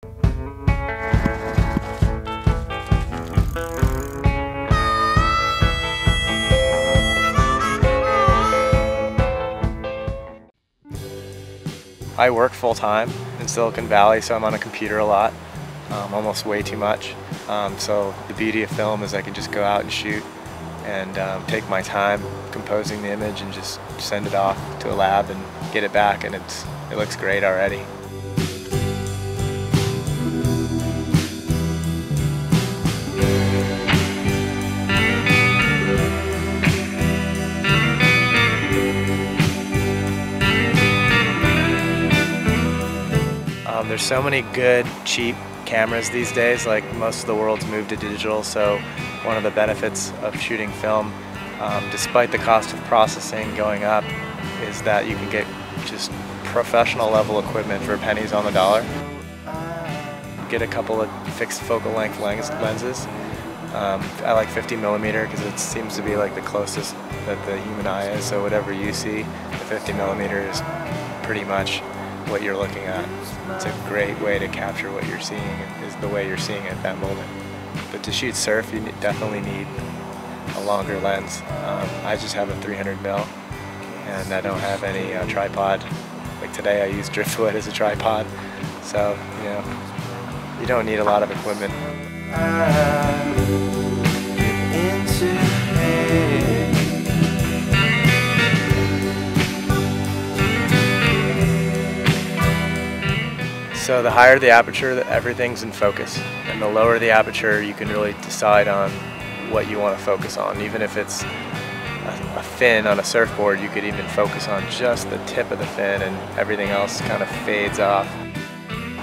I work full-time in Silicon Valley, so I'm on a computer a lot, almost way too much. So the beauty of film is I can just go out and shoot and take my time composing the image and just send it off to a lab and get it back, and it looks great already. There's so many good, cheap cameras these days. Like, most of the world's moved to digital, so one of the benefits of shooting film, despite the cost of processing going up, is that you can get just professional level equipment for pennies on the dollar. Get a couple of fixed focal length lenses. I like 50mm because it seems to be like the closest that the human eye is, so whatever you see, the 50mm is pretty much what you're looking at. It's a great way to capture what you're seeing, is the way you're seeing it at that moment. But to shoot surf, you definitely need a longer lens. I just have a 300mm, and I don't have any tripod. Like today I use driftwood as a tripod, so you don't need a lot of equipment. So the higher the aperture, everything's in focus, and the lower the aperture, you can really decide on what you want to focus on. Even if it's a fin on a surfboard, you could even focus on just the tip of the fin, and everything else kind of fades off.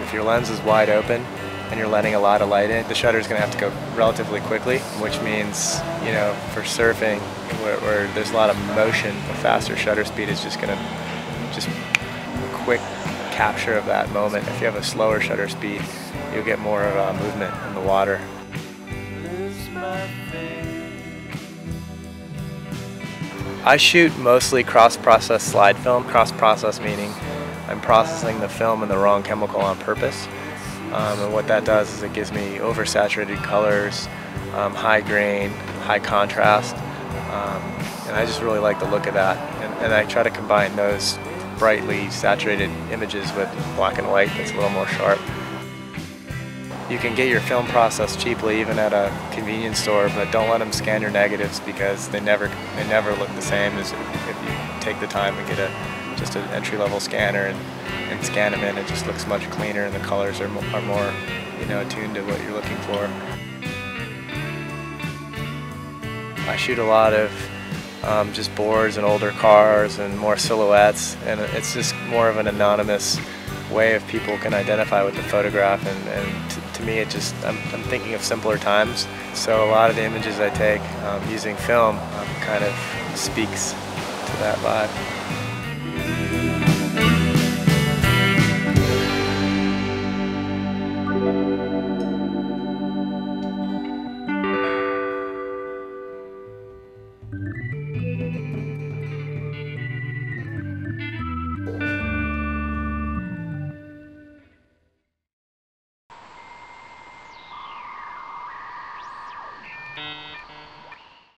If your lens is wide open and you're letting a lot of light in, the shutter is going to have to go relatively quickly, which means, for surfing where there's a lot of motion, a faster shutter speed is just going to a quick capture of that moment. If you have a slower shutter speed, you'll get more of a movement in the water. I shoot mostly cross-process slide film. Cross-process meaning I'm processing the film in the wrong chemical on purpose. And what that does is it gives me oversaturated colors, high grain, high contrast, and I just really like the look of that. And I try to combine those brightly saturated images with black and white that's a little more sharp. You can get your film processed cheaply even at a convenience store, but don't let them scan your negatives because they never look the same as if you take the time and get just an entry-level scanner and scan them in. It just looks much cleaner, and the colors are more attuned to what you're looking for. I shoot a lot of just boards and older cars and more silhouettes, and it's just more of an anonymous way of people can identify with the photograph, and to me I'm thinking of simpler times, so a lot of the images I take using film kind of speaks to that vibe.